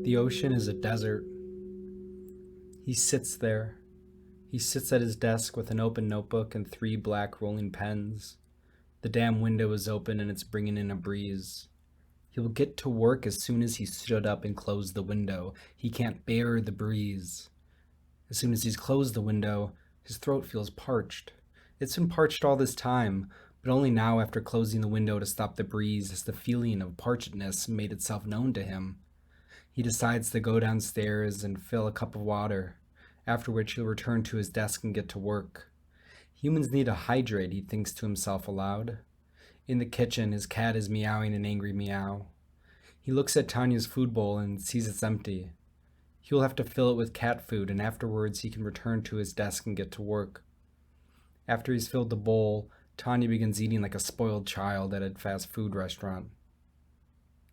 The ocean is a desert. He sits there. He sits at his desk with an open notebook and three black rolling pens. The damn window is open and it's bringing in a breeze. He will get to work as soon as he stood up and closed the window. He can't bear the breeze. As soon as he's closed the window, his throat feels parched. It's been parched all this time, but only now after closing the window to stop the breeze has the feeling of parchedness made itself known to him. He decides to go downstairs and fill a cup of water, after which he'll return to his desk and get to work. Humans need to hydrate, he thinks to himself aloud. In the kitchen, his cat is meowing an angry meow. He looks at Tanya's food bowl and sees it's empty. He will have to fill it with cat food, and afterwards he can return to his desk and get to work. After he's filled the bowl, Tanya begins eating like a spoiled child at a fast food restaurant.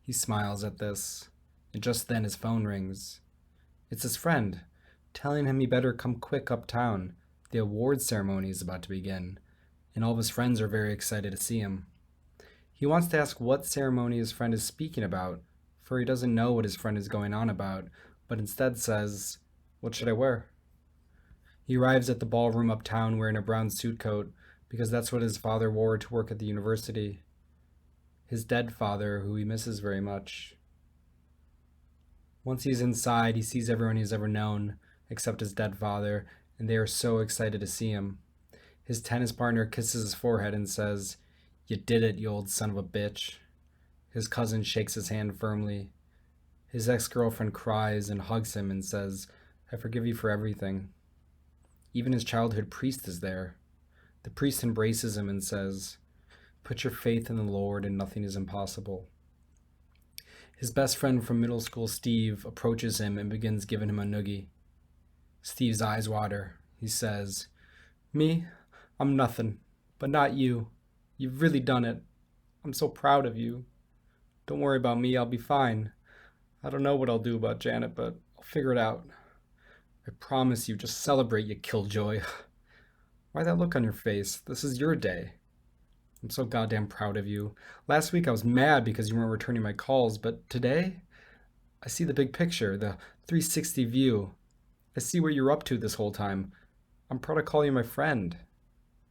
He smiles at this, and just then his phone rings. It's his friend, telling him he better come quick uptown. The awards ceremony is about to begin, and all of his friends are very excited to see him. He wants to ask what ceremony his friend is speaking about, for he doesn't know what his friend is going on about, but instead says, "What should I wear?" He arrives at the ballroom uptown wearing a brown suit coat, because that's what his father wore to work at the university. His dead father, who he misses very much. Once he's inside, he sees everyone he's ever known, except his dead father, and they are so excited to see him. His tennis partner kisses his forehead and says, "You did it, you old son of a bitch." His cousin shakes his hand firmly. His ex-girlfriend cries and hugs him and says, "I forgive you for everything." Even his childhood priest is there. The priest embraces him and says, "Put your faith in the Lord and nothing is impossible." His best friend from middle school, Steve, approaches him and begins giving him a noogie. Steve's eyes water. He says, "Me? I'm nothing. But not you. You've really done it. I'm so proud of you. Don't worry about me, I'll be fine. I don't know what I'll do about Janet, but I'll figure it out. I promise you, just celebrate, you killjoy." Why that look on your face? This is your day. I'm so goddamn proud of you. Last week I was mad because you weren't returning my calls, but today I see the big picture, the 360 view. I see what you're up to this whole time. I'm proud to call you my friend.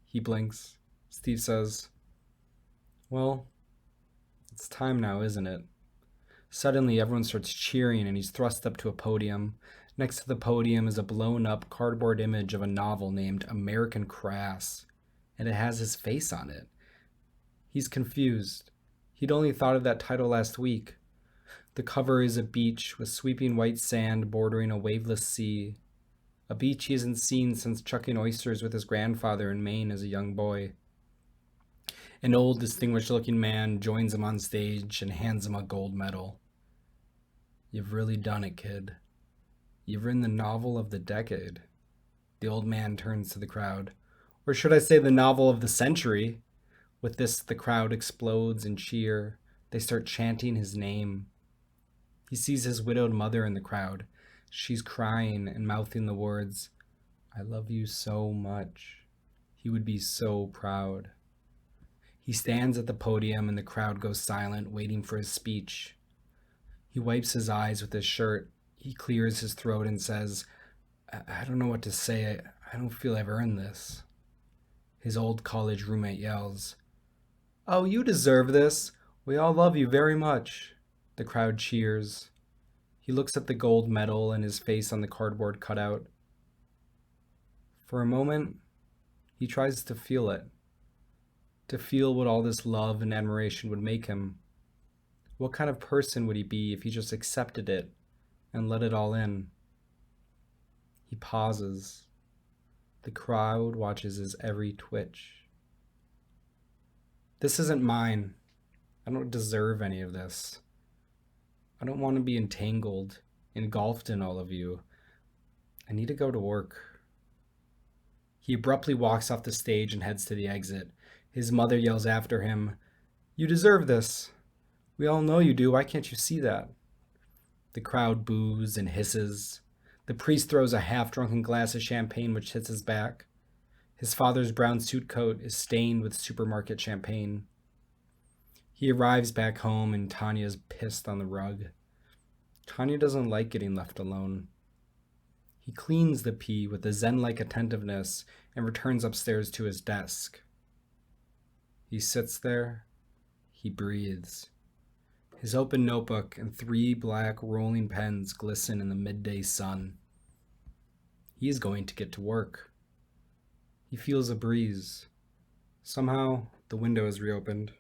He blinks. Steve says, "Well, it's time now, isn't it?" Suddenly, everyone starts cheering and he's thrust up to a podium. Next to the podium is a blown-up cardboard image of a novel named American Crass, and it has his face on it. He's confused. He'd only thought of that title last week. The cover is a beach with sweeping white sand bordering a waveless sea. A beach he hasn't seen since chucking oysters with his grandfather in Maine as a young boy. An old, distinguished-looking man joins him on stage and hands him a gold medal. "You've really done it, kid. You've written the novel of the decade." The old man turns to the crowd. "Or should I say the novel of the century?" With this, the crowd explodes in cheer. They start chanting his name. He sees his widowed mother in the crowd. She's crying and mouthing the words, "I love you so much. He would be so proud." He stands at the podium and the crowd goes silent, waiting for his speech. He wipes his eyes with his shirt. He clears his throat and says, I don't know what to say. I don't feel I've earned this." His old college roommate yells, "Oh, you deserve this. We all love you very much." The crowd cheers. He looks at the gold medal and his face on the cardboard cutout. For a moment, he tries to feel it. To feel what all this love and admiration would make him. What kind of person would he be if he just accepted it and let it all in? He pauses. The crowd watches his every twitch. This isn't mine. I don't deserve any of this. I don't want to be entangled, engulfed in all of you. I need to go to work. He abruptly walks off the stage and heads to the exit. His mother yells after him, "You deserve this. We all know you do. Why can't you see that?" The crowd boos and hisses. The priest throws a half-drunken glass of champagne which hits his back. His father's brown suit coat is stained with supermarket champagne. He arrives back home and Tanya's pissed on the rug. Tanya doesn't like getting left alone. He cleans the pee with a zen-like attentiveness and returns upstairs to his desk. He sits there. He breathes. His open notebook and 3 black rolling pens glisten in the midday sun. He is going to get to work. He feels a breeze. Somehow, the window is reopened.